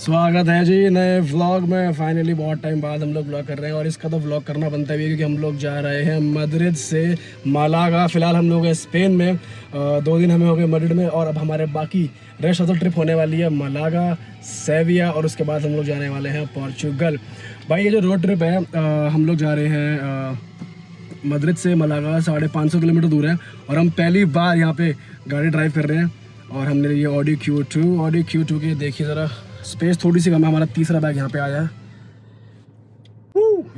स्वागत है जी नए व्लॉग में। फाइनली बहुत टाइम बाद हम लोग व्लॉग कर रहे हैं और इसका तो व्लॉग करना बनता है भी क्योंकि हम लोग जा रहे हैं मद्रिद से मालागा। फ़िलहाल हम लोग हैं स्पेन में। 2 दिन हमें हो गए मद्रिद में और अब हमारे बाकी रेस्ट ऑफ द ट्रिप होने वाली है मालागा, सेविया और उसके बाद हम लोग जाने वाले हैं पोर्चुगल। भाई ये जो रोड ट्रिप है हम लोग जा रहे हैं मद्रिद से मालागा 550 किलोमीटर दूर है और हम पहली बार यहाँ पे गाड़ी ड्राइव कर रहे हैं। और हमने ये ऑडी Q2 के देखिए ज़रा स्पेस थोड़ी सी कम है। हमारा तीसरा बैग यहाँ पे आया है।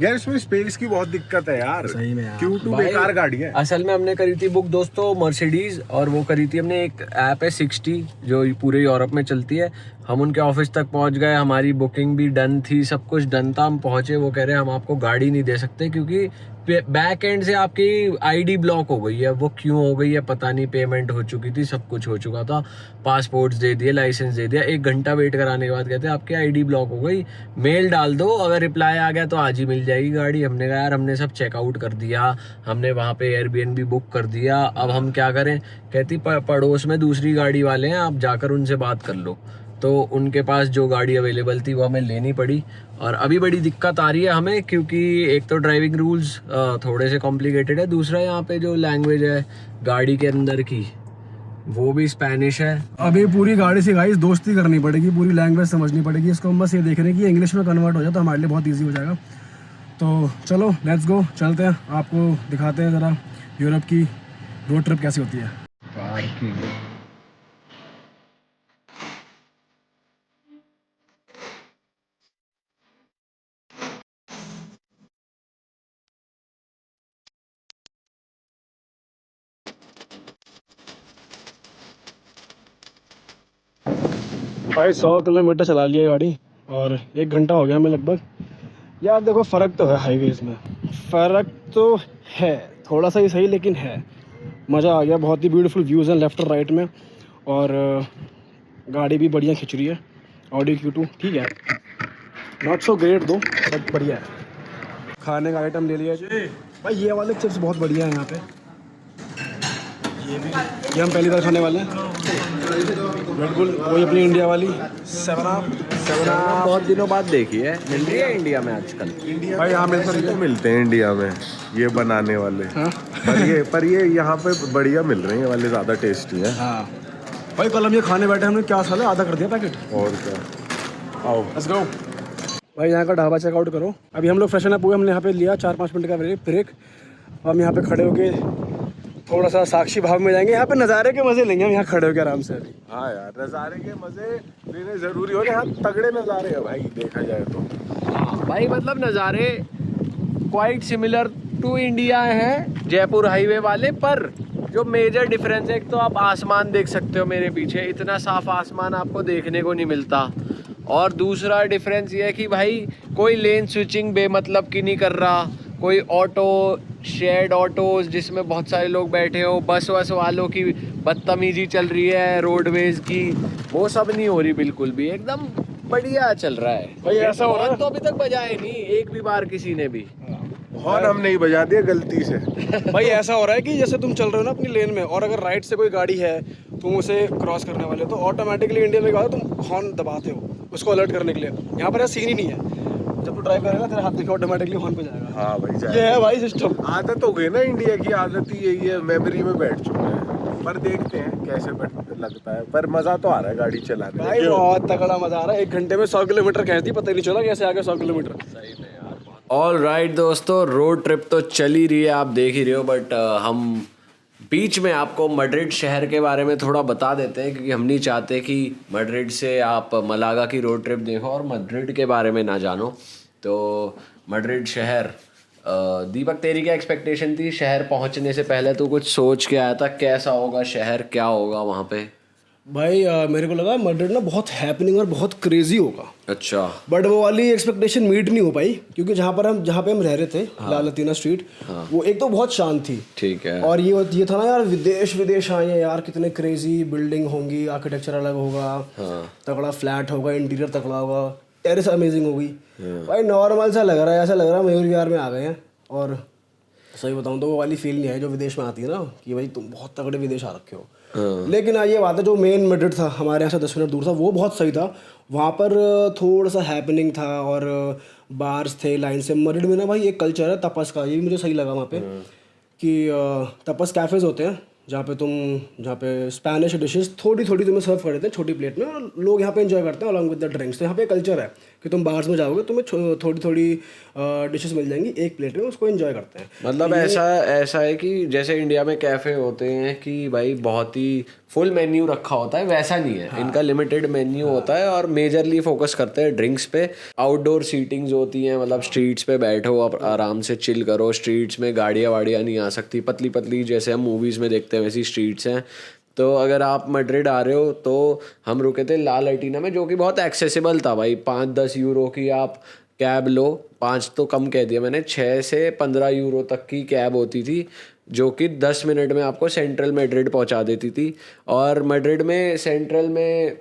यार इसमें स्पेस की बहुत दिक्कत है यार, सही में यार। Q2 बेकार गाड़ी है। असल में हमने करी थी बुक दोस्तों मर्सिडीज, और वो करी थी हमने, एक ऐप है 60 जो पूरे यूरोप में चलती है। हम उनके ऑफिस तक पहुंच गए, हमारी बुकिंग भी डन थी, सब कुछ डन था। हम पहुंचे, वो कह रहे हैं हम आपको गाड़ी नहीं दे सकते क्योंकि बैक एंड से आपकी आईडी ब्लॉक हो गई है। वो क्यों हो गई है पता नहीं, पेमेंट हो चुकी थी, सब कुछ हो चुका था, पासपोर्ट्स दे दिए, लाइसेंस दे दिया। 1 घंटा वेट कराने के बाद कहते हैं आपकी आईडी ब्लॉक हो गई, मेल डाल दो, अगर रिप्लाई आ गया तो आज ही मिल जाएगी गाड़ी। हमने कहा यार हमने सब चेकआउट कर दिया, हमने वहाँ पे एयरबीएनबी बुक कर दिया, अब हम क्या करें। कहती पड़ोस में दूसरी गाड़ी वाले हैं, आप जाकर उनसे बात कर लो। तो उनके पास जो गाड़ी अवेलेबल थी वो हमें लेनी पड़ी। और अभी बड़ी दिक्कत आ रही है हमें क्योंकि एक तो ड्राइविंग रूल्स थोड़े से कॉम्प्लिकेटेड है, दूसरा यहाँ पे जो लैंग्वेज है गाड़ी के अंदर की वो भी स्पेनिश है। अभी पूरी गाड़ी से गाइस दोस्ती करनी पड़ेगी, पूरी लैंग्वेज समझनी पड़ेगी। इसको हम बस ये देख रहे हैं कि इंग्लिश में कन्वर्ट हो जाए तो हमारे लिए बहुत ईजी हो जाएगा। तो चलो लेट्स गो, चलते हैं, आपको दिखाते हैं ज़रा यूरोप की रोड ट्रिप कैसी होती है। भाई 100 किलोमीटर चला लिया गाड़ी और 1 घंटा हो गया हमें लगभग। यार देखो फ़र्क तो है हाईवेज़ में, फ़र्क तो है थोड़ा सा ही सही लेकिन है। मज़ा आ गया, बहुत ही ब्यूटीफुल व्यूज़ हैं लेफ़्ट और राइट में और गाड़ी भी बढ़िया खिंच रही है। ऑडी Q2 ठीक है, नॉट सो ग्रेट दो बट बढ़िया है। खाने का आइटम ले लिया जी भाई। ये वाले चिप्स बहुत बढ़िया हैं यहाँ पे, ये हम पहली बार खाने वाले हैं। रेड बुल वही अपनी इंडिया वाली 7 बहुत दिनों बाद देखी है, मिल रही है इंडिया में आजकल। भाई यहाँ तो मिलते हैं इंडिया में ये बनाने वाले। हाँ? पर ये यहाँ पे बढ़िया मिल रहे हैं, ये वाले ज़्यादा टेस्टी हैं। हाँ भाई कल हम ये खाने बैठे, हमने क्या साला आधा कर दिया पैकेट। और क्या, आओ लेट्स गो भाई। यहाँ का ढाबा चेकआउट करो। अभी हम लोग फ्रेशन अप हुए, हमने यहाँ पे लिया 4-5 मिनट का ब्रेक। हम यहाँ पे खड़े होके थोड़ा सा साक्षी भाव में जाएंगे। यहाँ पे नज़ारे के मज़े लेंगे हम यहाँ खड़े होकर आराम से अभी। हाँ यार, नज़ारे के मज़े लेने ज़रूरी हो, यहाँ तगड़े नज़ारे हैं भाई देखा जाए तो। भाई मतलब नज़ारे क्वाइट सिमिलर टू इंडिया है जयपुर हाईवे वाले, पर जो मेजर डिफरेंस है, एक तो आप आसमान देख सकते हो मेरे पीछे, इतना साफ आसमान आपको देखने को नहीं मिलता। और दूसरा डिफरेंस ये है कि भाई कोई लेन स्विचिंग बेमतलब की नहीं कर रहा, कोई ऑटो शेयर्ड ऑटोज जिसमें बहुत सारे लोग बैठे हो, बस वालों की बदतमीजी चल रही है रोडवेज की, वो सब नहीं हो रही बिल्कुल भी, एकदम बढ़िया चल रहा है। भाई ऐसा हो रहा है तो अभी तक बजाए नहीं एक भी बार किसी ने भी। हॉर्न हम नहीं बजा दिया गलती से। भाई ऐसा हो रहा है कि जैसे तुम चल रहे हो ना अपनी लेन में और अगर राइट से कोई गाड़ी है तुम उसे क्रॉस करने वाले हो तो ऑटोमेटिकली इंडिया में क्या होता है, तुम हॉर्न दबाते हो उसको अलर्ट करने के लिए। यहाँ पर ऐसा सीन ही नहीं है, जब तू ड्राइव करेगा तेरा हाथ देखो ऑटोमेटिकली हॉर्न पे जाएगा। हाँ भाई ये है भाई सिस्टम। आदत हो गई ना, इंडिया की आदत ही यही है, मेमोरी में बैठ चुका है। पर देखते हैं कैसे लगता है, पर मज़ा तो आ रहा है गाड़ी चलाने में। भाई बहुत तगड़ा मजा आ रहा है। 1 घंटे में 100 किलोमीटर कहती, पता ही नहीं चला कैसे आ गया 100 किलोमीटर। ऑल राइट दोस्तों, रोड ट्रिप तो चल ही रही है, आप देख ही रहे हो, बट हम बीच में आपको मड्रिड शहर के बारे में थोड़ा बता देते हैं क्योंकि हम नहीं चाहते कि मड्रिड से आप मलागा की रोड ट्रिप देखो और मड्रिड के बारे में ना जानो। तो मड्रिड शहर, दीपक तेरी क्या एक्सपेक्टेशन थी शहर पहुंचने से पहले? तू कुछ सोच के आया था कैसा होगा शहर, क्या होगा वहाँ पे? भाई मेरे को लगा मड्रिड ना बहुत हैपनिंग और बहुत क्रेजी होगा। अच्छा। बट वो वाली एक्सपेक्टेशन मीट नहीं हो पाई क्योंकि जहाँ पे हम रह रहे थे, ला लतीना स्ट्रीट, वो एक तो बहुत शांत थी। ठीक है। और ये था ना यार, विदेश आए हैं यार, कितने क्रेजी बिल्डिंग होंगी, आर्किटेक्चर अलग होगा, तगड़ा फ्लैट होगा, इंटीरियर तगड़ा होगा, टेरेस अमेजिंग होगी। भाई नॉर्मल सा लग रहा है, ऐसा लग रहा है मयूर विहार में आ गए हैं। और सही बताऊँ तो वो वाली फील नहीं है जो विदेश में आती है ना कि भाई तुम बहुत तगड़े विदेश आ रखे हो। लेकिन ये बात है, जो मेन मैड्रिड था हमारे यहाँ से 10 मिनट दूर था, वो बहुत सही था। वहाँ पर थोड़ा सा हैपनिंग था और बार्स थे लाइन से। मैड्रिड में ना भाई एक कल्चर है तपस का, ये भी मुझे सही लगा वहाँ पे कि तपस कैफ़ेज़ होते हैं जहाँ पे स्पेनिश डिशेस थोड़ी थोड़ी तुम्हें सर्व कर देते हैं छोटी प्लेट में, और लोग यहाँ पे एंजॉय करते हैं अलॉन्ग विद द ड्रिंक्स। तो यहाँ पे कल्चर है कि तुम बाहर में जाओगे तुम्हें थोड़ी थोड़ी डिशेस मिल जाएंगी एक प्लेट में, उसको एंजॉय करते हैं। मतलब ऐसा है कि जैसे इंडिया में कैफे होते हैं कि भाई बहुत ही फुल मेन्यू रखा होता है, वैसा नहीं है। इनका लिमिटेड मेन्यू होता है और मेजरली फोकस करते हैं ड्रिंक्स पे। आउटडोर सीटिंग्स होती हैं, मतलब स्ट्रीट्स पे बैठो, आप आराम से चिल करो। स्ट्रीट्स में गाड़ियाँ वाड़ियाँ नहीं आ सकती, पतली पतली जैसे हम मूवीज़ में देखते हैं वैसी स्ट्रीट्स हैं। तो अगर आप मैड्रिड आ रहे हो तो हम रुके थे ला लाटीना में, जो कि बहुत एक्सेसिबल था भाई। 5-10 यूरो की आप कैब लो, 5 तो कम कह दिया मैंने, 6 से 15 यूरो तक की कैब होती थी, जो कि 10 मिनट में आपको सेंट्रल मैड्रिड पहुंचा देती थी। और मैड्रिड में सेंट्रल में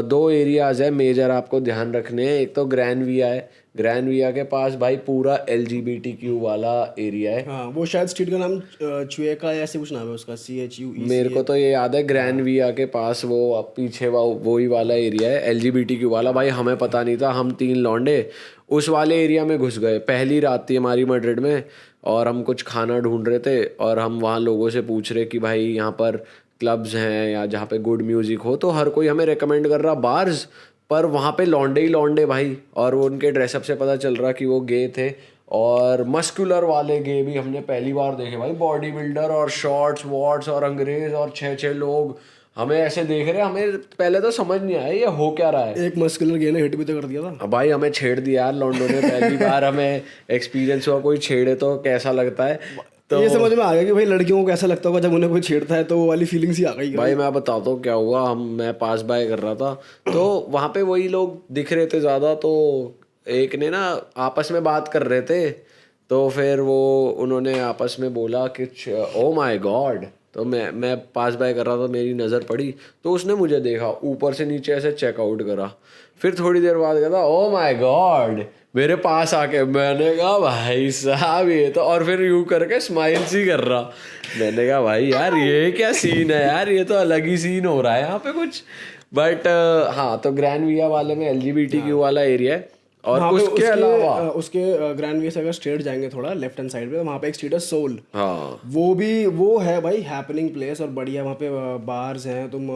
2 एरियाज़ है मेजर आपको ध्यान रखने हैं। एक तो ग्रैंड विया है, ग्रैंड विया के पास भाई पूरा LGBTQ वाला एरिया है। हाँ, वो शायद स्ट्रीट का नाम चुएका या ऐसे कुछ नाम है उसका, CHUE। मेरे को तो ये याद है ग्रैंड विया के पास वो पीछे वही वाला एरिया है LGBTQ वाला। भाई हमें पता नहीं था, हम 3 लौंडे उस वाले एरिया में घुस गए। पहली रात थी हमारी मैड्रिड में और हम कुछ खाना ढूंढ रहे थे और हम वहाँ लोगों से पूछ रहे कि भाई यहाँ पर क्लब्स हैं या जहाँ पे गुड म्यूज़िक हो। तो हर कोई हमें रेकमेंड कर रहा बार्स, पर वहाँ पे लौंडे ही लौंडे भाई। और वो उनके ड्रेसअप से पता चल रहा कि वो गे थे, और मस्कुलर वाले गे भी हमने पहली बार देखे भाई। बॉडी बिल्डर और शॉर्ट्स वॉर्ट्स और अंग्रेज और 6-6 लोग हमें ऐसे देख रहे हैं। हमें पहले तो समझ नहीं आया ये हो क्या रहा है। एक मस्कुलर गे ने हिट भी तो कर दिया था भाई हमें छेड़ दिया यार लॉन्डो ने, पहली बार हमें एक्सपीरियंस हुआ कोई छेड़े तो कैसा लगता है। तो ये समझ में आ गया कि भाई लड़कियों को कैसा लगता होगा जब उन्हें कोई छेड़ता है, तो वो वाली फीलिंग्स ही आ गई। भाई मैं बताता हूँ क्या हुआ। मैं पास बाय कर रहा था तो वहाँ पे वही लोग दिख रहे थे ज़्यादा, तो एक ने ना आपस में बात कर रहे थे, तो फिर वो उन्होंने आपस में बोला कि ओ माय गॉड। तो मैं पास बाय कर रहा था, मेरी नज़र पड़ी तो उसने मुझे देखा, ऊपर से नीचे ऐसे चेकआउट करा। फिर थोड़ी देर बाद कहता ओ माय गॉड मेरे पास आके। मैंने कहा भाई साहब ये तो, और फिर यूँ करके स्माइल सी कर रहा। मैंने कहा भाई यार ये क्या सीन है यार, ये तो अलग ही सीन हो रहा है यहाँ पे कुछ। बट हाँ, तो ग्रैंड विया वाले में LGBTQ वाला एरिया है। और उसके अलावा उसके ग्रैंड वे से अगर स्ट्रेट जाएंगे थोड़ा लेफ्ट हैंड साइड पे, वहाँ पे एक स्ट्रीट है सोल। हाँ, वो है भाई हैपनिंग प्लेस और बढ़िया। वहाँ पे बार्स हैं, तुम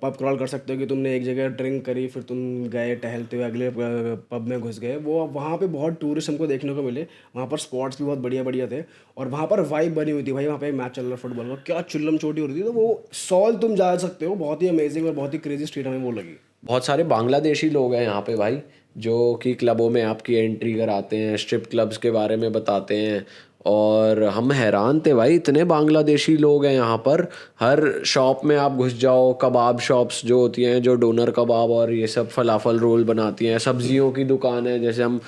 पब क्रॉल कर सकते हो कि तुमने एक जगह ड्रिंक करी, फिर तुम गए टहलते हुए अगले पब में घुस गए। वो वहाँ पे बहुत टूरिस्ट हमको देखने को मिले। वहाँ पर स्पॉट्स भी बहुत बढ़िया बढ़िया थे और वहाँ पर वाइब बनी हुई थी भाई। वहाँ पे मैच चल रहा फुटबॉल का, क्या चिल्लम चोटी हो रही थी। तो वो सॉल तुम जा सकते हो, बहुत ही अमेजिंग और बहुत ही क्रेजी स्ट्रीट हमें वो लगी। बहुत सारे बांग्लादेशी लोग हैं यहाँ पे भाई, जो कि क्लबों में आपकी एंट्री कराते हैं, स्ट्रिप क्लब्स के बारे में बताते हैं। और हम हैरान थे भाई, इतने बांग्लादेशी लोग हैं यहाँ पर। हर शॉप में आप घुस जाओ, कबाब शॉप्स जो होती हैं, जो डोनर कबाब और ये सब फलाफल रोल बनाती हैं। सब्जियों की दुकान है, जैसे हम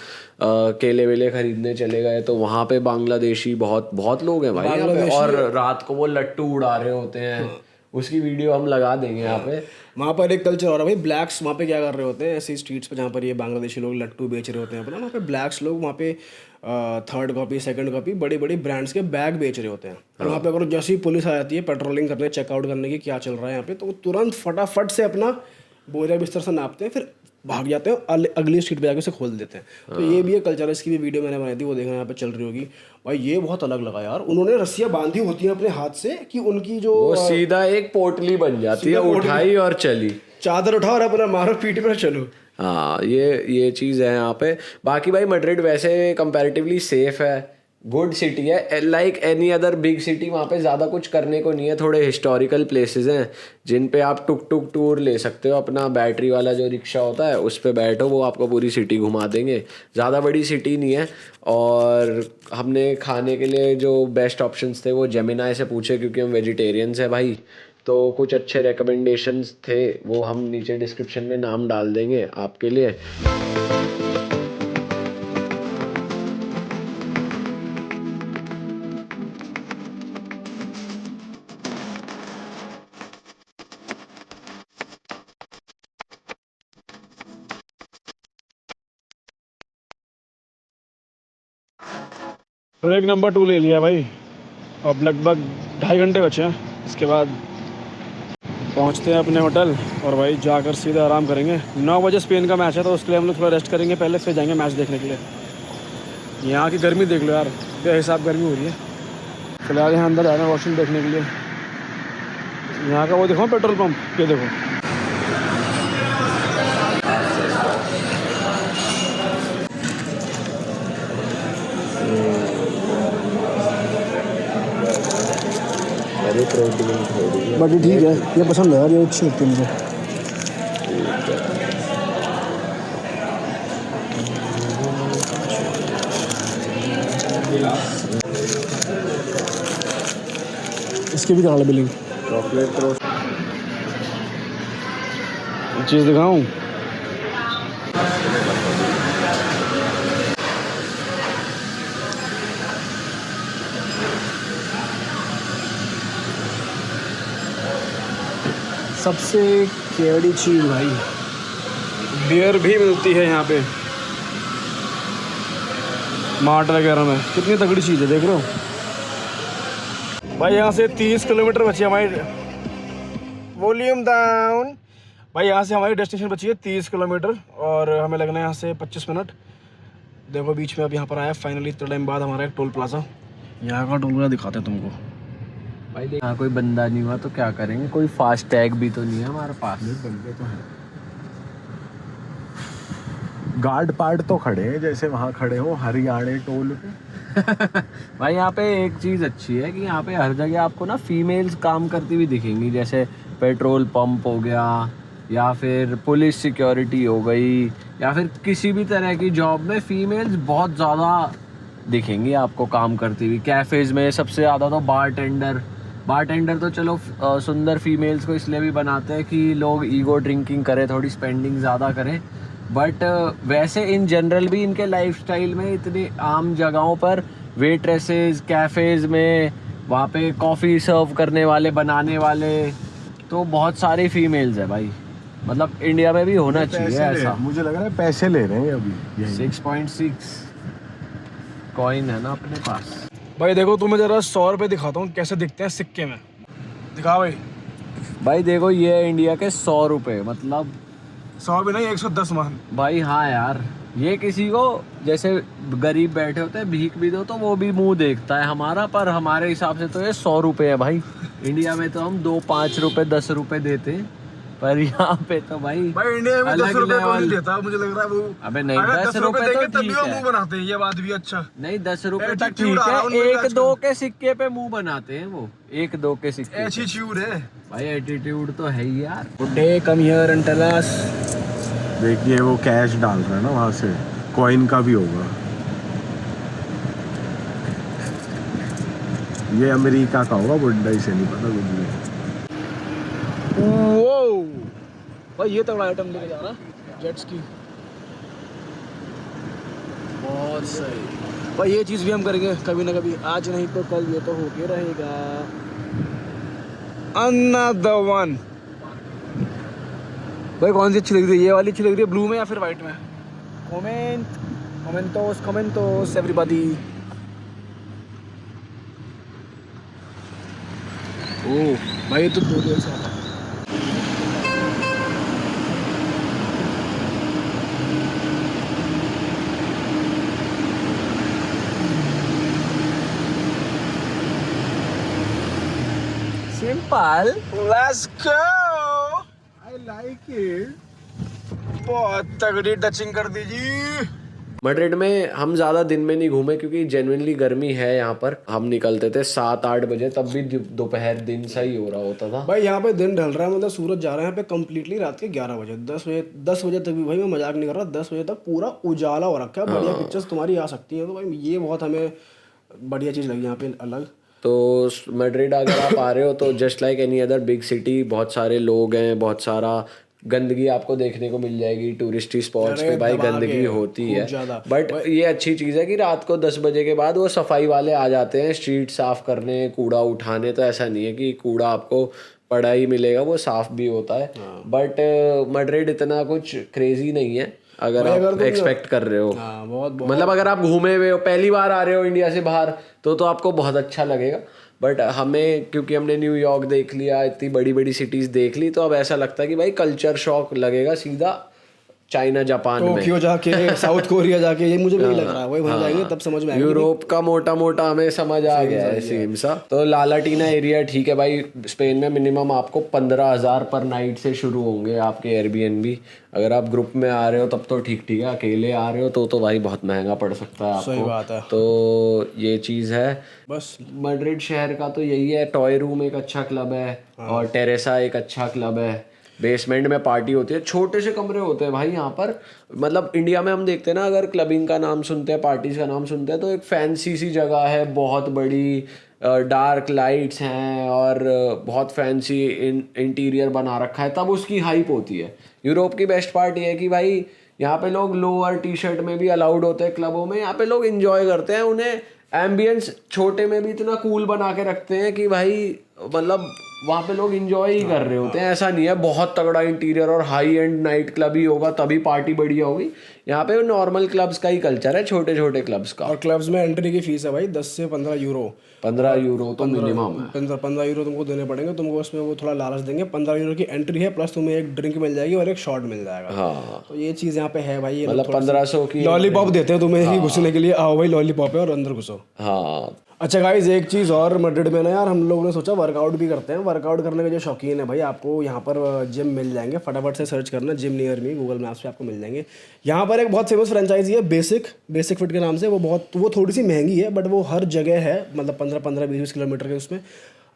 केले वेले खरीदने चले गए तो वहाँ पे बांग्लादेशी बहुत बहुत लोग हैं भाई यहाँ पे। और रात को वो लट्टू उड़ा रहे होते हैं, उसकी वीडियो हम लगा देंगे यहाँ पे। वहाँ पर एक कल्चर और है भाई, ब्लैक्स वहाँ पे क्या कर रहे होते हैं ऐसी स्ट्रीट्स पे जहाँ पर ये बांग्लादेशी लोग लट्टू बेच रहे होते हैं अपना। वहाँ पे ब्लैक्स लोग वहाँ पे 3rd कॉपी 2nd कॉपी बड़ी बड़ी ब्रांड्स के बैग बेच रहे होते हैं। और वहाँ पे अगर जैसे ही पुलिस आ जाती है पेट्रोलिंग करने, चेकआउट करने की क्या चल रहा है यहाँ पे, तो वो तुरंत फटाफट से अपना बोझा बिस्तर से नापते हैं, फिर भाग जाते हैं, अगली स्ट्रीट पे जाके उसे खोल देते हैं। तो ये भी एक कल्चर है, इसकी भी वीडियो मैंने बनाई थी, वो देखना यहाँ पे चल रही होगी भाई। ये बहुत अलग लगा यार, उन्होंने रस्सियाँ बांधी होती हैं अपने हाथ से कि उनकी जो वो सीधा एक पोटली बन जाती है, उठाई और चली, चादर उठाओ और अपना मारो पीठ पे चलो। हाँ, ये चीज़ है यहाँ पे। बाकी भाई मैड्रिड वैसे कंपैरेटिवली सेफ है, गुड सिटी है, like any other big city. वहाँ पे ज़्यादा कुछ करने को नहीं है। थोड़े हिस्टोरिकल प्लेसेस हैं जिन पे आप टुक टुक टूर ले सकते हो, अपना बैटरी वाला जो रिक्शा होता है उस पे बैठो, वो आपको पूरी सिटी घुमा देंगे। ज़्यादा बड़ी सिटी नहीं है। और हमने खाने के लिए जो बेस्ट ऑप्शंस थे वो जेमिनाई से पूछे, क्योंकि हम वेजिटेरियंस हैं भाई। तो कुछ अच्छे रिकमेंडेशंस थे, वो हम नीचे डिस्क्रिप्शन में नाम डाल देंगे आपके लिए। ब्रेक नंबर 2 ले लिया भाई। अब लगभग 2.5 घंटे बचे हैं, इसके बाद पहुंचते हैं अपने होटल और भाई जाकर सीधा आराम करेंगे। 9 बजे स्पेन का मैच है तो उसके लिए हम लोग थोड़ा रेस्ट करेंगे पहले, फिर जाएंगे मैच देखने के लिए। यहाँ की गर्मी देख लो यार, बेहिसाब गर्मी हो रही है। फिलहाल यहाँ अंदर आए हैं वॉशरूम देखने के लिए। यहाँ का वो देखो पेट्रोल पंप, ये देखो। बाकी ठीक है, ये पसंद है यार, ये अच्छी लगती है मुझे। इसकी भी करा बिलिंग। चॉकलेट रोस्ट चीज़ दिखाऊं? सबसे केवड़ी चीज़ भाई, बियर भी मिलती है यहाँ पे मार्ट वगैरह में। कितनी तगड़ी चीज़ है, देख रहे हो भाई। यहाँ से 30 किलोमीटर बची है हमारी, वॉल्यूम डाउन भाई। यहाँ से हमारी डेस्टिनेशन बची है 30 किलोमीटर और हमें लगना है यहाँ से 25 मिनट। देखो बीच में अब यहाँ पर आया फाइनली, इतने टाइम बाद हमारा एक टोल प्लाजा। यहाँ का टोल प्लाजा दिखाते हैं तुमको भाई। देख, यहाँ कोई बंदा नहीं हुआ तो क्या करेंगे, कोई फास्ट टैग भी तो नहीं है हमारे पास। बंदे तो हैं, गार्ड पार्ट तो खड़े हैं जैसे वहाँ खड़े हो हरियाणा टोल पे। भाई यहाँ पे एक चीज़ अच्छी है कि यहाँ पे हर जगह आपको ना फीमेल्स काम करती हुई दिखेंगी, जैसे पेट्रोल पंप हो गया या फिर पुलिस सिक्योरिटी हो गई या फिर किसी भी तरह की जॉब में फीमेल्स बहुत ज़्यादा दिखेंगी आपको काम करती हुई। कैफ़ेज़ में सबसे ज़्यादा तो बारटेंडर तो चलो सुंदर फीमेल्स को इसलिए भी बनाते हैं कि लोग ईगो ड्रिंकिंग करें, थोड़ी स्पेंडिंग ज़्यादा करें। बट वैसे इन जनरल भी इनके लाइफस्टाइल में इतनी आम जगहों पर वेट्रेसेस, कैफ़ेज़ में, वहाँ पे कॉफ़ी सर्व करने वाले, बनाने वाले, तो बहुत सारी फीमेल्स है भाई। मतलब इंडिया में भी होना चाहिए ऐसा। मुझे लग रहा है पैसे ले रहे हैं अभी। 6.6 कॉइन है ना अपने पास। भाई। देखो तुम्हें जरा 100 रुपये दिखाता हूँ कैसे दिखते हैं सिक्के में। दिखा भाई। भाई देखो ये है इंडिया के 100 रुपये, मतलब 100 भी नहीं, 110 मान भाई। हाँ यार, ये किसी को जैसे गरीब बैठे होते हैं भीख भी दो तो वो भी मुंह देखता है हमारा, पर हमारे हिसाब से तो ये 100 रुपये है भाई। इंडिया में तो हम 2, 5 रुपये, 10 रुपये देते हैं, पर यहाँ पे तो भाई इंडिया में 10 रुपये कोई नहीं देता, मुझे लग रहा है वो। अबे नहीं, 10 रुपये तो तभी ठीक वो है। मुंह बनाते हैं, ये बात भी अच्छा। नहीं 10 रुपये तक Attitude ठीक आ रहा है है, उनमें 1-2 के सिक्के पे मुंह बनाते हैं वो, 1-2 के सिक्के पे। एटीट्यूड है भाई, एटीट्यूड तो है ही यार। Good day, come here and tell us. देखिए वो कैश डाल रहा है ना वहाँ से, कॉइन का भी होगा। ये अमेरिका का होगा, बुड्ढा ही से नहीं पता कुछ भी। वो भाई ये तगड़ा आइटम लेके जा रहा जेट्स की, बहुत सही भाई। ये चीज़ भी हम करेंगे कभी ना कभी, आज नहीं तो कल ये तो होके रहेगा। Another one। भाई कौन सी अच्छी लग रही है? ये वाली अच्छी लग रही है ब्लू में या फिर वाइट में? कमेंटोस एवरीबॉडी। ओह भाई ये तो 2 देर से आता है। Simple. Let's go. I like it. बहुत तगड़ी टचिंग कर दीजिए। मैड्रिड में हम ज़्यादा दिन में नहीं घूमे क्योंकि जेन्युइनली गर्मी है यहाँ पर। हम निकलते थे 7-8 बजे, तब भी दोपहर दिन सही हो रहा होता था भाई। यहाँ पे दिन ढल रहा है, मतलब सूरज जा रहा है यहाँ पे कम्प्लीटली रात के 11 बजे। 10 बजे तक भी भाई, मैं मजाक नहीं कर रहा, 10 बजे तक पूरा उजाला हो रखा है। बढ़िया पिक्चर्स तुम्हारी आ सकती है, तो भाई ये बहुत हमें बढ़िया चीज़ लगी यहाँ पे अलग। तो मैड्रिड अगर आप आ रहे हो तो just like any other big city, बहुत सारे लोग हैं, बहुत सारा गंदगी आपको देखने को मिल जाएगी। टूरिस्टी स्पॉट्स पे भाई गंदगी होती है, बट ये अच्छी चीज़ है कि रात को 10 बजे के बाद वो सफाई वाले आ जाते हैं स्ट्रीट साफ करने, कूड़ा उठाने। तो ऐसा नहीं है कि कूड़ा आपको पड़ा ही मिलेगा, वो साफ भी होता है। बट मैड्रिड इतना कुछ क्रेजी नहीं है अगर आप एक्सपेक्ट कर रहे हो। बहुत मतलब अगर आप घूमे हुए हो, पहली बार आ रहे हो इंडिया से बाहर, तो आपको बहुत अच्छा लगेगा। बट हमें क्योंकि हमने न्यूयॉर्क देख लिया, इतनी बड़ी बड़ी सिटीज़ देख ली, तो अब ऐसा लगता है कि भाई कल्चर शॉक लगेगा सीधा चाइना जापान में, टोक्यो जाके, साउथ कोरिया जाके, ये मुझे भी लग रहा है वही वहाँ जाएंगे तब समझ में आएगा। यूरोप का मोटा मोटा हमें समझ आ गया है सेम सा। तो लालाटीना एरिया ठीक है भाई, स्पेन में मिनिमम आपको 15,000 पर नाइट से शुरू होंगे आपके एयरबीएनबी। अगर आप ग्रुप में आ रहे हो तब तो ठीक ठीक है, अकेले आ रहे हो तो भाई बहुत महंगा पड़ सकता है आपको। सही बात है। तो ये चीज़ है। बस मैड्रिड शहर का तो यही है, टॉय रूम एक अच्छा क्लब है और टेरेसा एक अच्छा क्लब है। बेसमेंट में पार्टी होती है, छोटे से कमरे होते हैं भाई यहाँ पर। मतलब इंडिया में हम देखते हैं ना, अगर क्लबिंग का नाम सुनते हैं, पार्टीज का नाम सुनते हैं, तो एक फैंसी सी जगह है, बहुत बड़ी, डार्क लाइट्स हैं और बहुत फैंसी इंटीरियर बना रखा है, तब उसकी हाइप होती है। यूरोप की बेस्ट पार्ट ये है कि भाई यहाँ पे लोग लोअर टी शर्ट में भी अलाउड होते हैं क्लबों में। यहाँ पे लोग इंजॉय करते हैं, उन्हें एम्बियंस छोटे में भी इतना कूल बना के रखते हैं कि भाई मतलब वहाँ पे लोग इंजॉय ही कर रहे होते हैं। ऐसा नहीं है बहुत तगड़ा इंटीरियर और हाई एंड नाइट क्लब ही होगा तभी पार्टी बढ़िया होगी। यहाँ पे नॉर्मल क्लब्स का ही कल्चर है, छोटे छोटे क्लब्स का। और क्लब्स में एंट्री की फीस है भाई 10 से 15 यूरो। 15 यूरो तो मिनिमम है। 15 यूरो तुमको देने पड़ेंगे, तुमको उसमें वो थोड़ा लालच देंगे। 15 यूरो की एंट्री है, प्लस तुम्हें एक ड्रिंक मिल जाएगी और एक शॉट मिल जाएगा। हाँ, तो ये चीज़ यहाँ पे है भाई। ये मतलब 1500 की लॉलीपॉप देते हैं तुम्हें ही घुसने के लिए, आओ भाई लॉलीपॉप है और अंदर घुसो। हाँ। अच्छा गाइज, एक चीज़ और मैड्रिड में ना यार, हम लोगों ने सोचा वर्कआउट भी करते हैं। वर्कआउट करने के जो शौकीन है भाई, आपको यहाँ पर जिम मिल जाएंगे। फटाफट से सर्च करना gym near me, Google maps पे आपको मिल जाएंगे। यहाँ पर एक बहुत फेमस फ्रेंचाइजी है बेसिक फिट के नाम से। वो थोड़ी सी महंगी है, बट वो हर जगह है, मतलब 15-20 किलोमीटर के उसमें।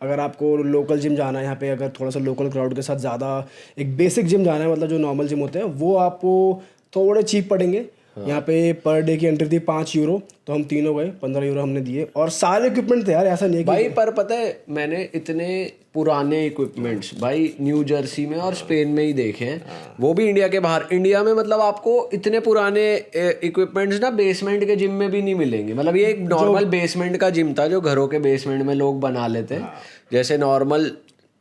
अगर आपको लोकल जिम जाना है यहाँ पे, अगर थोड़ा सा लोकल क्राउड के साथ ज़्यादा एक बेसिक जिम जाना है, मतलब जो नॉर्मल जिम होते हैं, वो आपको थोड़े चीप पड़ेंगे। यहाँ पे पर डे की एंट्री थी 5 यूरो, तो हम तीनों गए, 15 यूरो हमने दिए और सारे इक्विपमेंट थे यार, ऐसा नहीं है भाई। पर पता है मैंने इतने पुराने इक्विपमेंट्स भाई न्यू जर्सी में और स्पेन में ही देखे हैं, वो भी इंडिया के बाहर। इंडिया में मतलब आपको इतने पुराने इक्विपमेंट्स ना बेसमेंट के जिम में भी नहीं मिलेंगे। मतलब ये एक नॉर्मल बेसमेंट का जिम था जो घरों के बेसमेंट में लोग बना लेते हैं। जैसे नॉर्मल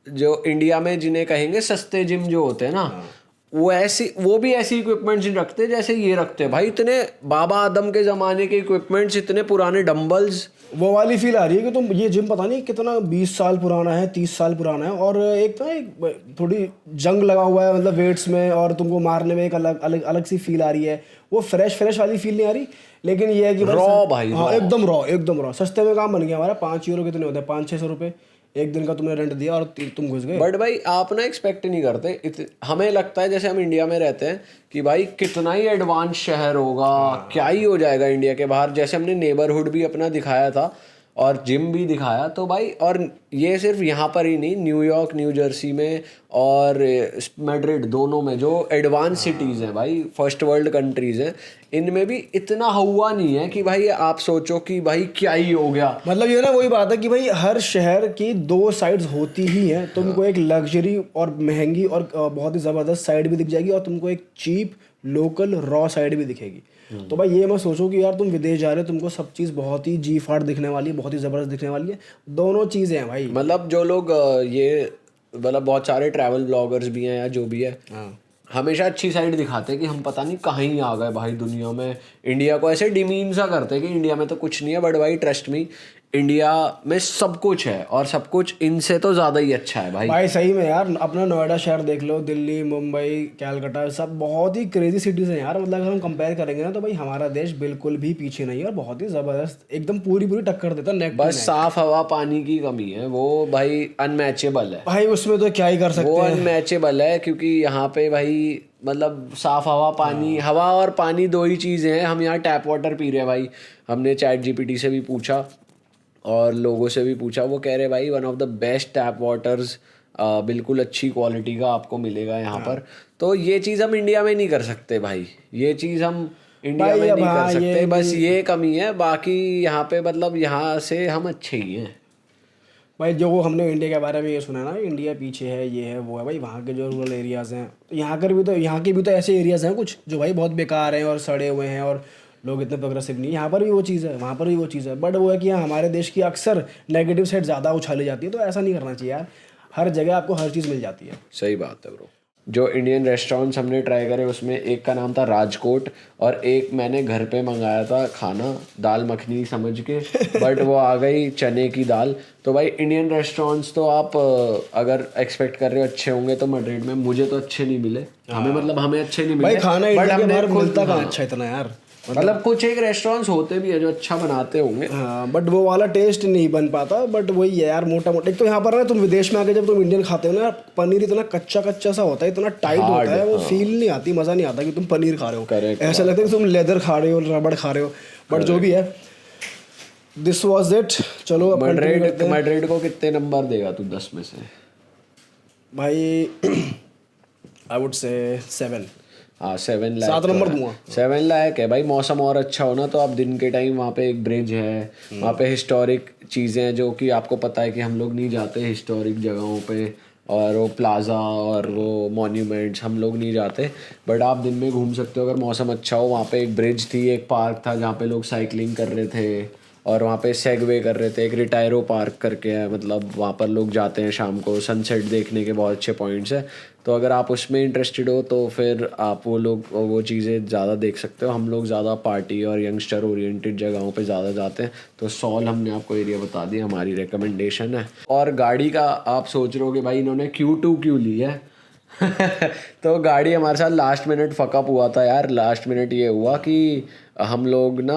जो इंडिया में जिन्हें कहेंगे सस्ते जिम जो होते हैं ना, वो भी ऐसी इक्विपमेंट्स नहीं रखते जैसे ये रखते हैं भाई। इतने बाबा आदम के ज़माने के इक्विपमेंट्स, इतने पुराने डंबल्स, वो वाली फील आ रही है कि तुम ये जिम पता नहीं कितना 20 साल पुराना है, 30 साल पुराना है। और एक थोड़ी जंग लगा हुआ है मतलब वेट्स में, और तुमको मारने में एक अलग सी फील आ रही है। वो फ्रेश वाली फील नहीं आ रही, लेकिन ये है कि रॉ भाई, हाँ एकदम रॉ। सस्ते में काम बन गया हमारा। 5 यूरो कितने होते हैं? 500-600 रुपये एक दिन का तुमने रेंट दिया और तुम घुस गए। बट भाई आप ना एक्सपेक्ट नहीं करते। हमें लगता है जैसे हम इंडिया में रहते हैं कि भाई कितना ही एडवांस शहर होगा, क्या ही हो जाएगा इंडिया के बाहर। जैसे हमने नेबरहुड भी अपना दिखाया था और जिम भी दिखाया, तो भाई और ये सिर्फ यहाँ पर ही नहीं, न्यूयॉर्क, न्यू जर्सी में और मैड्रिड, दोनों में जो एडवांस सिटीज़ हैं भाई, फर्स्ट वर्ल्ड कंट्रीज़ हैं, इनमें भी इतना हुआ नहीं है कि भाई आप सोचो कि भाई क्या ही हो गया। मतलब ये ना वही बात है कि भाई हर शहर की 2 साइड्स होती ही हैं। तुमको एक लग्जरी और महंगी और बहुत ही ज़बरदस्त साइड भी दिख जाएगी, और तुमको एक चीप लोकल रॉ साइड भी दिखेगी। तो भाई ये मत सोचो कि यार तुम विदेश जा रहे हो, तुमको सब चीज़ बहुत ही जी फाड़ दिखने वाली है, बहुत ही ज़बरदस्त दिखने वाली है। दोनों चीज़ें हैं भाई। मतलब जो लोग ये मतलब बहुत सारे ट्रैवल ब्लॉगर्स भी हैं या जो भी है, हमेशा अच्छी साइड दिखाते हैं कि हम पता नहीं कहाँ ही आ गए भाई दुनिया में। इंडिया को ऐसे डिमीन सा करते हैं कि इंडिया में तो कुछ नहीं है, बट भाई ट्रस्ट मी, इंडिया में सब कुछ है और सब कुछ इनसे तो ज़्यादा ही अच्छा है भाई। सही में यार, अपना नोएडा शहर देख लो, दिल्ली, मुंबई, कैलकाटा, सब बहुत ही क्रेजी सिटीज़ हैं यार। मतलब अगर हम कंपेयर करेंगे ना, तो भाई हमारा देश बिल्कुल भी पीछे नहीं है और बहुत ही ज़बरदस्त एकदम पूरी टक्कर देता है। बस साफ हवा पानी की कमी है, वो भाई अनमैचेबल है भाई। उसमें तो क्या ही कर सकते हैं, वो अनमैचेबल है, क्योंकि यहाँ पे भाई मतलब साफ हवा पानी, हवा और पानी 2 ही चीज़ें हैं। हम यहाँ टैप वाटर पी रहे हैं भाई। हमने ChatGPT से भी पूछा और लोगों से भी पूछा, वो कह रहे भाई one of the best tap waters, बिल्कुल अच्छी क्वालिटी का आपको मिलेगा यहाँ पर। तो ये चीज़ हम इंडिया में नहीं कर सकते भाई, ये चीज़ हम इंडिया में नहीं कर सकते। बस ये कमी है, बाकी यहाँ पे मतलब यहाँ से हम अच्छे ही हैं भाई। जो हमने इंडिया के बारे में ये सुना ना, इंडिया पीछे है, ये है वो है भाई। वहाँ के जो रूरल एरियाज़ हैं, तो यहाँ के भी तो ऐसे एरियाज़ हैं कुछ जो भाई बहुत बेकार हैं और सड़े हुए हैं और लोग इतने प्रोग्रेसिव नहीं। यहाँ पर भी वो चीज़ है, वहाँ पर भी वो चीज़ है, बट वो है कि यहाँ हमारे देश की अक्सर नेगेटिव साइड ज़्यादा उछाली जाती है। तो ऐसा नहीं करना चाहिए यार, हर जगह आपको हर चीज़ मिल जाती है। सही बात है ब्रो। जो इंडियन रेस्टोरेंट्स हमने ट्राई करे उसमें एक का नाम था राजकोट और एक मैंने घर पे मंगाया था खाना, दाल मखनी समझ के, बट वो आ गई चने की दाल। तो भाई इंडियन रेस्टोरेंट्स तो आप अगर एक्सपेक्ट कर रहे हो अच्छे होंगे तो मैड्रिड में मुझे तो अच्छे नहीं मिले, हमें अच्छे नहीं मिले भाई खाना बट इंडिया के हमने बाहर मिलता कहाँ हाँ, अच्छा इतना यार, मतलब कुछ एक रेस्टोरेंट्स होते भी है जो अच्छा बनाते होंगे। हाँ, बट वो वाला टेस्ट नहीं बन पाता। बट वही है यार, मोटा मोटा। एक तो यहाँ पर ना तुम विदेश में आके जब तुम इंडियन खाते हो ना, पनीर इतना कच्चा कच्चा सा होता है, इतना टाइट होता है, वो फील नहीं आती, मज़ा नहीं आता कि तुम पनीर खा रहे हो। ऐसा लगता है कि तुम लेदर खा रहे हो, रबड़ खा रहे हो। बट जो भी है, दिस वॉज इट। चलो अब continue करते हैं। मैड्रिड को कितने नंबर देगा तू 10 में से? भाई आई वुड से 7। हाँ 7 लाख 7 नंबर दूंगा। 7 लाख है भाई। मौसम और अच्छा हो ना तो आप दिन के टाइम वहाँ पे एक ब्रिज है, वहाँ पे हिस्टोरिक चीज़ें हैं जो कि आपको पता है कि हम लोग नहीं जाते हिस्टोरिक जगहों पे, और वो प्लाज़ा और वो मॉन्यूमेंट्स हम लोग नहीं जाते, बट आप दिन में घूम सकते हो अगर मौसम अच्छा हो। वहाँ पे एक ब्रिज थी, एक पार्क था जहाँ पे लोग साइकिलिंग कर रहे थे और वहाँ पे सेगवे कर रहे थे। एक रिटायरो पार्क करके है, मतलब वहाँ पर लोग जाते हैं शाम को सनसेट देखने के, बहुत अच्छे पॉइंट्स है। तो अगर आप उसमें इंटरेस्टेड हो तो फिर आप वो चीज़ें ज़्यादा देख सकते हो। हम लोग ज़्यादा पार्टी और यंगस्टर ओरिएंटेड जगहों पे ज़्यादा जाते हैं, तो सॉल हमने आपको एरिया बता दिया, हमारी रिकमेंडेशन है। और गाड़ी का आप सोच रहे हो कि भाई इन्होंने Q2 क्यों ली है तो गाड़ी हमारे साथ लास्ट मिनट फकअप हुआ था यार। लास्ट मिनट ये हुआ कि हम लोग ना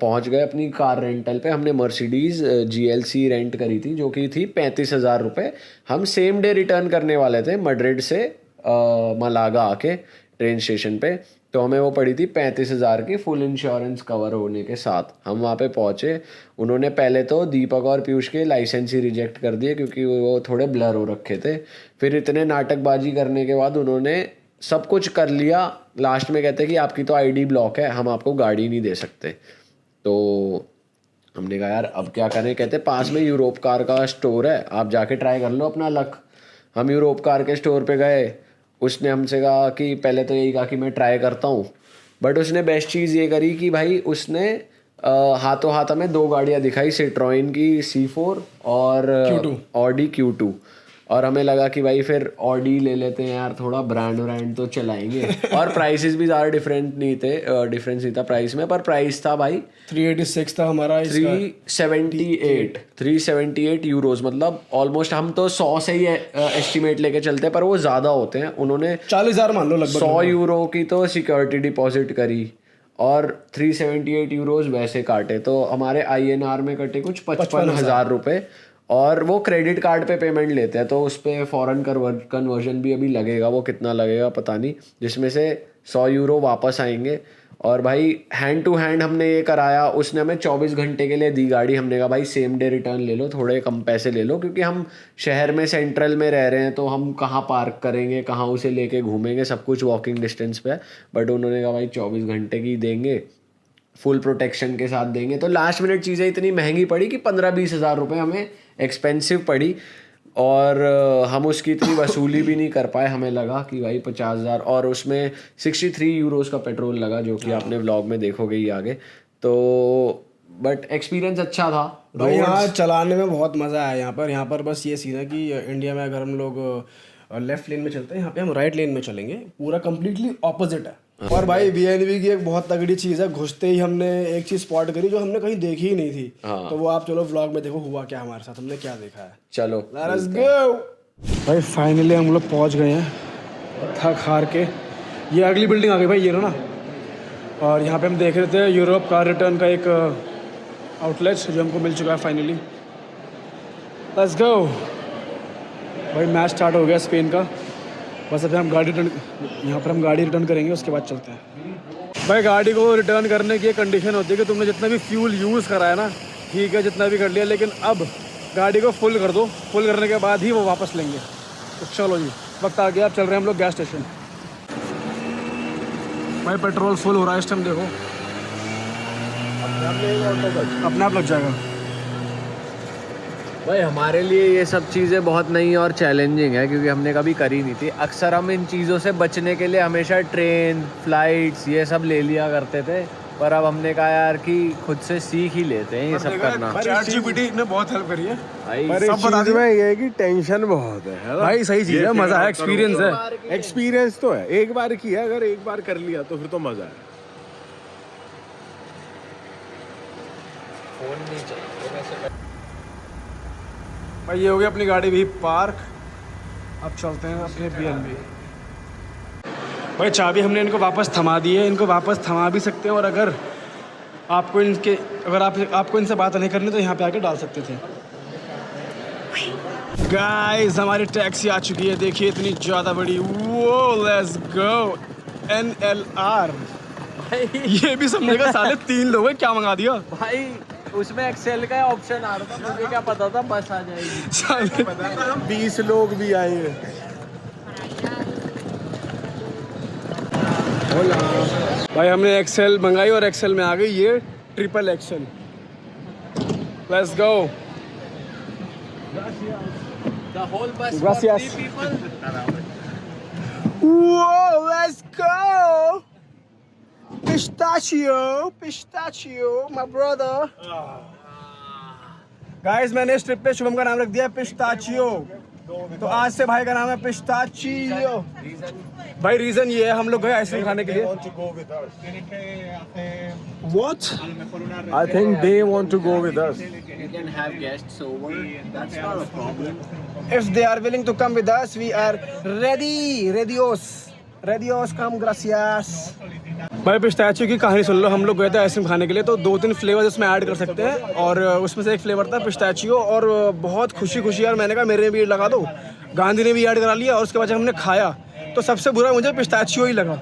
पहुंच गए अपनी कार रेंटल पे। हमने मर्सिडीज़ GLC रेंट करी थी जो कि थी 35,000 रुपये। हम सेम डे रिटर्न करने वाले थे मैड्रिड से मलागा आके ट्रेन स्टेशन पे, तो हमें वो पड़ी थी 35,000 की फुल इंश्योरेंस कवर होने के साथ। हम वहाँ पे पहुँचे, उन्होंने पहले तो दीपक और पीयूष के लाइसेंस ही रिजेक्ट कर दिए क्योंकि वो थोड़े ब्लर हो रखे थे। फिर इतने नाटकबाजी करने के बाद उन्होंने सब कुछ कर लिया, लास्ट में कहते कि आपकी तो ID ब्लॉक है, हम आपको गाड़ी नहीं दे सकते। तो हमने कहा यार अब क्या करें, कहते पास में यूरोप कार का स्टोर है, आप जाके ट्राई कर लो अपना लक। हम यूरोप कार के स्टोर पे गए, उसने हमसे कहा कि पहले तो यही कहा कि मैं ट्राई करता हूँ, बट उसने बेस्ट चीज़ ये करी कि भाई उसने हाथों हाथ हमें 2 गाड़ियाँ दिखाई, सिट्रोइन की C4 और ऑडी Q2। और हमें लगा कि भाई फिर ऑडी ले लेते हैं यार, थोड़ा ब्रांड तो चलाएंगे और प्राइसेस भी ज़्यादा डिफरेंस नहीं था प्राइस में, पर प्राइस था भाई 386 था हमारा, 378 यूरोज, मतलब ऑलमोस्ट हम तो 100 से ही एस्टिमेट लेके चलते हैं पर वो ज़्यादा होते हैं। उन्होंने 40,000 मान लो लगभग 100 यूरो की तो सिक्योरिटी डिपॉजिट करी और 378 यूरोज वैसे काटे, तो हमारे INR में कटे कुछ 55,000 रुपये। और वो क्रेडिट कार्ड पे पेमेंट लेते हैं तो उस पर फ़ॉरन कन्वर्जन भी अभी लगेगा, वो कितना लगेगा पता नहीं, जिसमें से 100 यूरो वापस आएंगे। और भाई हैंड टू हैंड हमने ये कराया, उसने हमें 24 घंटे के लिए दी गाड़ी। हमने कहा भाई सेम डे रिटर्न ले लो, थोड़े कम पैसे ले लो, क्योंकि हम शहर में सेंट्रल में रह रहे हैं तो हम कहाँ पार्क करेंगे, कहाँ उसे लेके घूमेंगे, सब कुछ वॉकिंग डिस्टेंस पे है। बट उन्होंने कहा भाई 24 घंटे की देंगे, फुल प्रोटेक्शन के साथ देंगे। तो लास्ट मिनट चीज़ें इतनी महंगी पड़ी कि 15-20 हज़ार रुपये हमें एक्सपेंसिव पड़ी और हम उसकी इतनी वसूली भी नहीं कर पाए। हमें लगा कि भाई 50,000 और उसमें 63 यूरोज़ का पेट्रोल लगा, जो कि आपने व्लॉग में देखोगे ही आगे। तो बट एक्सपीरियंस अच्छा था भाई, यहाँ चलाने में बहुत मज़ा आया। यहाँ पर बस ये सीन है कि इंडिया में अगर हम लोग लेफ्ट लेन में चलते हैं, यहाँ पे हम राइट लेन में चलेंगे, पूरा कम्प्लीटली ऑपोजिट है। और भाई BNB की एक बहुत तगड़ी चीज़ है, घुसते ही हमने एक चीज़ स्पॉट करी जो हमने कहीं देखी ही नहीं थी। तो वो आप चलो व्लॉग में देखो हुआ क्या हमारे साथ, हमने क्या देखा है। चलो लेट्स गो भाई। फाइनली हम लोग पहुँच गए हैं थक हार के। ये अगली बिल्डिंग आ गई भाई, ये ना। और यहाँ पे हम देख रहे थे यूरोप कार रिटर्न का एक आउटलेट जो हमको मिल चुका है फाइनली। लेट्स गो भाई। मैच स्टार्ट हो गया स्पेन का, बस अभी हम गाड़ी रिटर्न, यहाँ पर हम गाड़ी रिटर्न करेंगे, उसके बाद चलते हैं। भाई गाड़ी को रिटर्न करने की कंडीशन होती है कि तुमने जितना भी फ्यूल यूज़ करा है ना, ठीक है, जितना भी कर लिया, लेकिन अब गाड़ी को फुल कर दो। फुल करने के बाद ही वो वापस लेंगे। तो चलो जी, वक्त आ गया, अब चल रहे हैं हम लोग गैस स्टेशन। भाई पेट्रोल फुल हो रहा है इस टाइम, देखो अपने आप लग जाएगा। भाई हमारे लिए ये सब चीज़ें बहुत नई और चैलेंजिंग है क्योंकि हमने कभी करी नहीं थी। अक्सर हम इन चीज़ों से बचने के लिए हमेशा ट्रेन, फ्लाइट्स ये सब ले लिया करते थे, पर अब हमने कहा यार कि खुद से सीख ही लेते हैं ये सब करना। ChatGPT ने बहुत हेल्प करी है भाई पर एक चीज में ये है कि टेंशन बहुत है ना? भाई सही चीज है, मजा है, एक्सपीरियंस है। एक्सपीरियंस तो है, एक बार किया, अगर एक बार कर लिया तो फिर तो मजा है। फोन नहीं चाहिए। भाई ये हो गया अपनी गाड़ी भी पार्क। अब चलते हैं अपने BNB। भाई चाबी हमने इनको वापस थमा दी है, इनको वापस थमा भी सकते हैं, और अगर आपको आपको इनसे बात नहीं करनी तो यहाँ पे आके डाल सकते थे। गाइस हमारी टैक्सी आ चुकी है, देखिए इतनी ज़्यादा बड़ी। वो लेट्स गो NLR। ये भी समझेगा साले 3 लोग हैं, क्या मंगा दिया भाई उसमें एक्सेल का ऑप्शन आ रहा था, मुझे क्या पता था बस आ जाएगी। साले 20 लोग भी आएंगे। भाई हमने XL मंगाई और XL में आ गई ये triple XL। Let's go. The whole bus Gracias. for 3 people. Whoa, let's go! Pistachio, my brother. Guys, मैंने इस ट्रिप पे शुभम का नाम रख दिया पिस्ताचियो। तो आज से भाई का नाम है पिस्ताचियो। भाई रीजन ये है, हम लोग गए आइसक्रीम खाने के लिए। What? I think they want to go with us. You can have guests over. That's not a problem. If they are willing to come with us, we are ready. Redios, come, gracias. भाई pistachio की कहानी सुन लो। हम लोग गए थे ice cream खाने के लिए, तो 2-3 फ्लेवर इसमें ऐड कर सकते हैं, और उसमें से एक फ्लेवर था पिस्ताचियो। और बहुत खुशी यार, मैंने कहा मेरे भी लगा दो। गांधी ने भी ऐड करा लिया, और उसके बाद जब हमने खाया तो सबसे बुरा मुझे पिस्ताचियो ही लगा।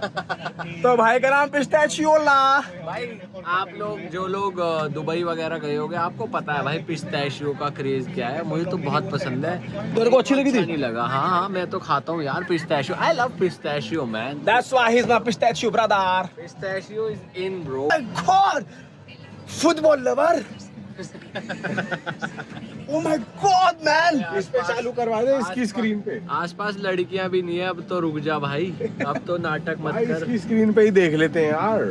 तो भाई का नाम पिस्ताचियो ला। भाई आप लोग जो लोग दुबई वगैरह गए होगे, आपको पता है भाई पिस्ताशियो का क्रेज क्या है। मुझे तो बहुत पसंद है। तेरे को अच्छी लगी थी? नहीं लगा। हाँ मैं तो खाता हूँ यार pistachio. I love pistachio man. That's why he's my pistachio brother. Pistachio is in bro. My God, football lover. Oh my God, man. इस पे चालू करवा दे इसकी स्क्रीन पे। आसपास लड़कियां भी नहीं है, अब तो रुक जा भाई, अब तो नाटक मत भाई कर। इसकी स्क्रीन पे ही देख लेते हैं यार।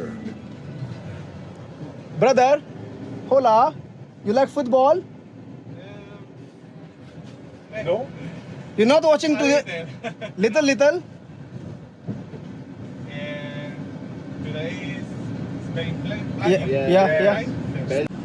Brother, hola. You like football? No? You're not watching today? Little. Yeah.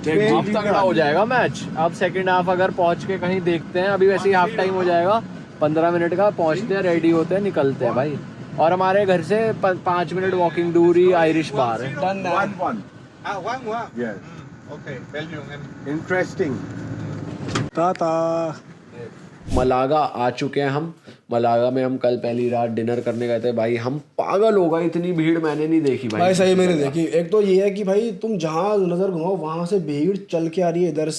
अब तगड़ा हो जाएगा मैच। अब सेकंड हाफ अगर पहुंच के कहीं देखते हैं, अभी वैसे ही हाफ टाइम हो जाएगा 15 मिनट का। पहुंचते हैं, रेडी होते हैं, निकलते हैं भाई। और हमारे घर से 5 मिनट वॉकिंग दूरी आयरिश बार है। 1-1. 1-1. Yes. Okay, Belgium and Interesting. ताता। मलागा आ चुके हैं हम। मलागा में हम कल पहली रात डिनर करने गए थे। भाई हम पागल हो गए, इतनी भीड़ मैंने नहीं देखी भाई सही मैंने देखी। एक तो ये है कि भाई तुम जहाँ नज़र घुमाओ वहाँ से भीड़ चल के आ रही है, इधर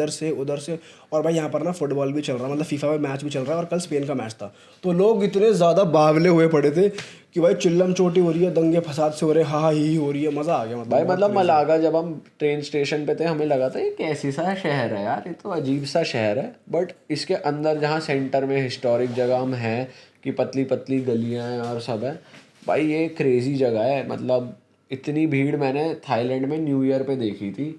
से उधर से। और भाई यहाँ पर ना फुटबॉल भी चल रहा है, मतलब फीफा में मैच भी चल रहा है, और कल स्पेन का मैच था। तो लोग इतने ज़्यादा बावले हुए पड़े थे कि भाई चिल्लम चोटी हो रही है, दंगे फसाद से हो रहे, हा ही हो रही है। मज़ा आ गया भाई। मतलब मलागा जब हम ट्रेन स्टेशन पे थे, हमें लगा था ये कैसी सा शहर है यार, ये तो अजीब सा शहर है। बट इसके अंदर जहाँ सेंटर में हिस्टोरिक जगह हम हैं, कि पतली पतली गलियाँ हैं और सब है, भाई ये क्रेजी जगह है। मतलब इतनी भीड़ मैंने थाईलैंड में न्यू ईयर पे देखी थी,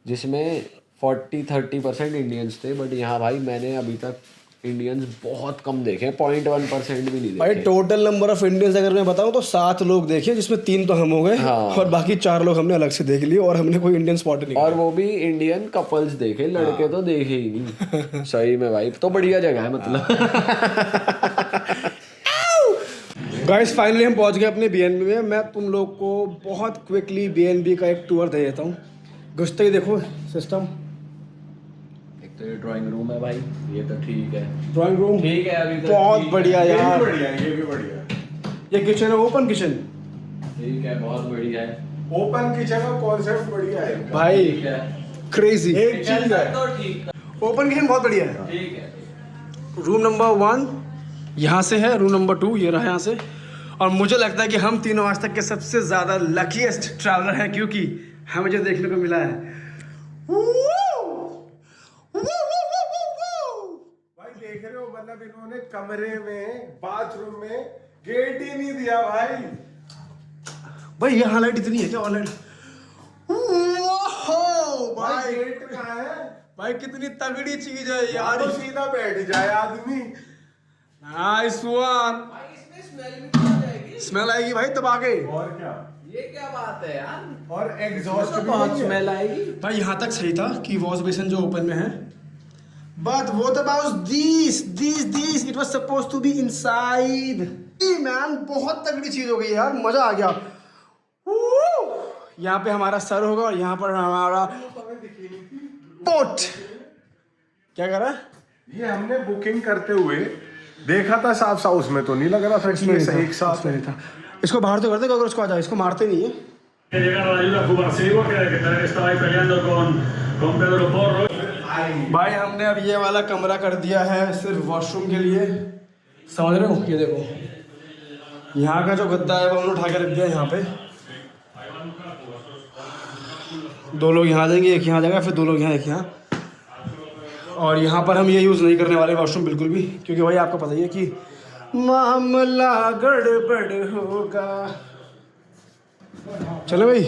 जिसमें 40-30% इंडियंस थे। बट यहाँ भाई मैंने अभी तक इंडियंस बहुत कम देखे, 0.1% भी नहीं देखे। भाई टोटल नंबर ऑफ इंडियंस अगर मैं बताऊं तो 7 लोग देखे, जिसमें 3 तो हम हो गए। हाँ। और बाकी 4 लोग हमने अलग से देख लिए, और हमने कोई इंडियन स्पॉट नहीं। और वो भी इंडियन कपल्स देखे, लड़के तो देखे ही नहीं। सही में भाई, तो बढ़िया जगह है मतलब। गाइस फाइनली हम पहुंच गए अपने BNB में। मैं तुम लोग को बहुत क्विकली BNB का एक टूर दे देता हूँ। घुसते ही देखो सिस्टम। एक तो ये ड्राइंग रूम है भाई, ये तो ठीक है। ड्राइंग रूम ठीक है अभी तक बहुत ठीक बढ़िया ये यार। भी बढ़िया है, ये भी बढ़िया है। ये किचन है, ओपन किचन ठीक है, बहुत बढ़िया है। ओपन किचन का कॉन्सेप्ट बढ़िया है इनका। भाई, ठीक है, क्रेजी। एक चीज है, तो ठीक है, ओपन किचन बहुत बढ़िया है। ठीक है। रूम नंबर 1 यहाँ से है, रूम नंबर 2 ये रहा यहाँ से। और मुझे लगता है कि हम तीनों आज तक के सबसे ज़्यादा लकीएस्ट ट्रैवलर हैं, क्योंकि हमें जो देखने को मिला है। भाई देख रहे हो, मतलब इन्होंने कमरे में, बाथरूम में गेट ही नहीं दिया भाई। भाई ये हाईलाइट इतनी है क्या? ऑनलाइन भाई गेट कहाँ है? भाई कितनी तगड़ी चीज है यार। तो सीधा बैठ जाए आदमी। Nice one. इसमें स्मेल भी तो आ जाएगी। स्मेल आएगी भाई तब आगे। और क्या? ये क्या बात है यार। और एग्जॉस्ट भी बहुत नहीं है। स्मेल आएगी। भाई यहाँ तक सही था कि वॉश बेसिन जो ओपन में है, but what about this it was supposed to be inside। Man बहुत तगड़ी चीज हो गई यार, मजा आ गया। यहाँ पे हमारा सर होगा और यहाँ पर हमारा पोट। क्या कर रहा है? ये हमने बुकिंग करते हुए देखा था, साफ साफ उसमें तो नहीं लग रहा था कि ये एक साथ नहीं था। इसको बाहर तो करते अगर उसको आ जाए, इसको मारते नहीं है। Llegado la ayuda Cubarsío, que estaba ahí peleando con Pedro Porro. भाई हमने अब ये वाला कमरा कर दिया है सिर्फ वॉशरूम के लिए, समझ रहे हो? ये देखो यहाँ का जो गद्दा है वो हमने उठा के रख दिया यहाँ पे। दो लोग यहाँ जाएंगे, एक यहाँ जाएगा, फिर दो लोग यहाँ, एक यहाँ। और यहाँ पर हम ये यूज़ नहीं करने वाले वॉशरूम बिल्कुल भी, क्योंकि भाई आपको पता ही है कि मामला गड़बड़ होगा। चलो भाई,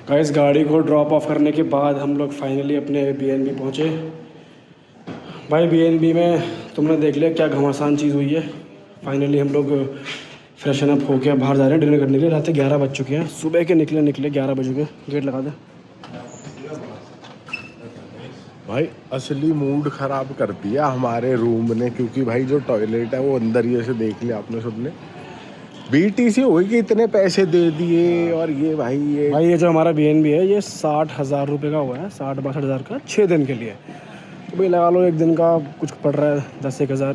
गाइस गाड़ी को ड्रॉप ऑफ करने के बाद हम लोग फाइनली अपने BNB पहुँचे। भाई BNB में तुमने देख लिया क्या घमासान चीज़ हुई है। फाइनली हम लोग फ्रेशन अप होकर बाहर जा रहे हैं डिनर करने के लिए। रात 11 बज चुके हैं, सुबह के निकले 11 बजे के। गेट लगा दे भाई। असली मूड खराब कर दिया हमारे रूम ने, क्योंकि भाई जो टॉयलेट है वो अंदर ही ऐसे देख लिया आपने सबने। BTC हुई कि इतने पैसे दे दिए, और ये भाई ये जो हमारा BNB है ये 60,000 रुपये का हुआ है, 60-62 हज़ार का 6 दिन के लिए। तो भाई लगा लो एक दिन का कुछ पड़ रहा है 10-1 हज़ार।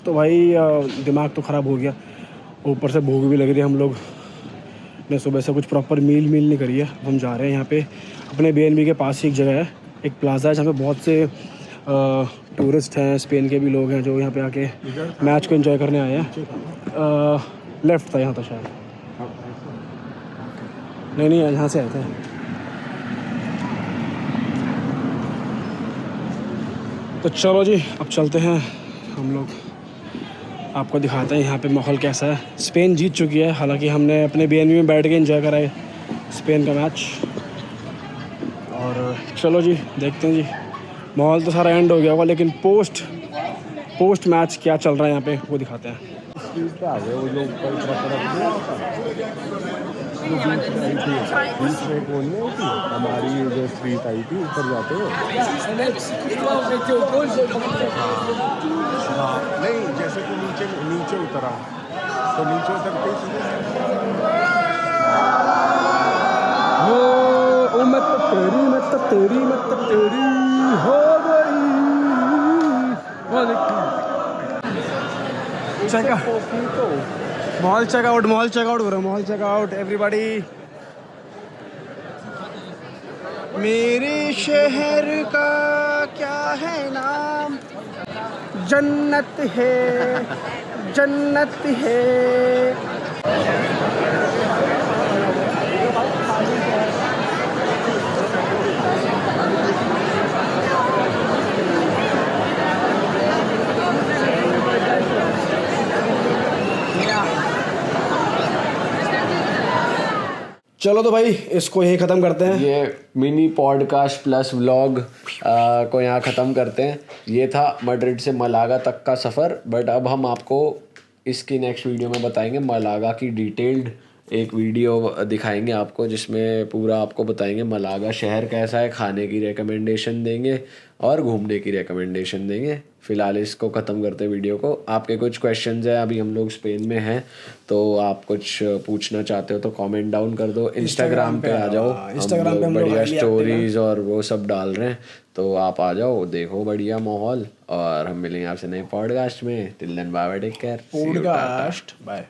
तो भाई दिमाग तो ख़राब हो गया, ऊपर से भूख भी लग रही है। हम लोग ने सुबह से कुछ प्रॉपर मील नहीं करी है। हम जा रहे हैं यहाँ पे अपने BNB के पास ही एक जगह है, एक प्लाजा है जहाँ पे बहुत से टूरिस्ट हैं, स्पेन के भी लोग हैं जो यहाँ पे आके मैच को एंजॉय करने आए हैं। लेफ्ट था यहाँ था शायद, नहीं यहाँ से आए थे। तो चलो जी अब चलते हैं हम लोग, आपको दिखाते हैं यहाँ पे माहौल कैसा है। स्पेन जीत चुकी है, हालांकि हमने अपने BNB में बैठ के एंजॉय करा है स्पेन का मैच। और चलो जी देखते हैं जी, माहौल तो सारा एंड हो गया होगा, लेकिन पोस्ट मैच क्या चल रहा है यहाँ पे वो दिखाते हैं। आ गए वो जो ऊपर बीच में कौन नहीं थी हमारी जो स्ट्रीट आई थी ऊपर जाते हो। हाँ नहीं, जैसे कि नीचे उतरा तो नीचे उतरते हो मत तेरी हो गई। मॉल चेकआउट हो रहा है, मॉल चेकआउट एवरीबॉडी। मेरे शहर का क्या है नाम? जन्नत है। चलो तो भाई इसको यही ख़त्म करते हैं। ये मिनी पॉडकास्ट प्लस व्लॉग को यहाँ ख़त्म करते हैं। ये था मैड्रिड से मलागा तक का सफ़र, बट अब हम आपको इसकी नेक्स्ट वीडियो में बताएंगे मलागा की डिटेल्ड एक वीडियो दिखाएंगे आपको, जिसमें पूरा आपको बताएंगे मलागा शहर कैसा है, खाने की रिकमेंडेशन देंगे और घूमने की रिकमेंडेशन देंगे। फ़िलहाल इसको ख़त्म करते हैं वीडियो को। आपके कुछ क्वेश्चंस हैं, अभी हम लोग स्पेन में हैं तो आप कुछ पूछना चाहते हो तो कमेंट डाउन कर दो। इंस्टाग्राम पे आ जाओ, इंस्टाग्राम पे हम लोग बढ़िया highly स्टोरीज और वो सब डाल रहे हैं, तो आप आ जाओ, देखो बढ़िया माहौल। और हम मिलेंगे आपसे नए पॉडकास्ट में। Till then bye, take care, podcast bye.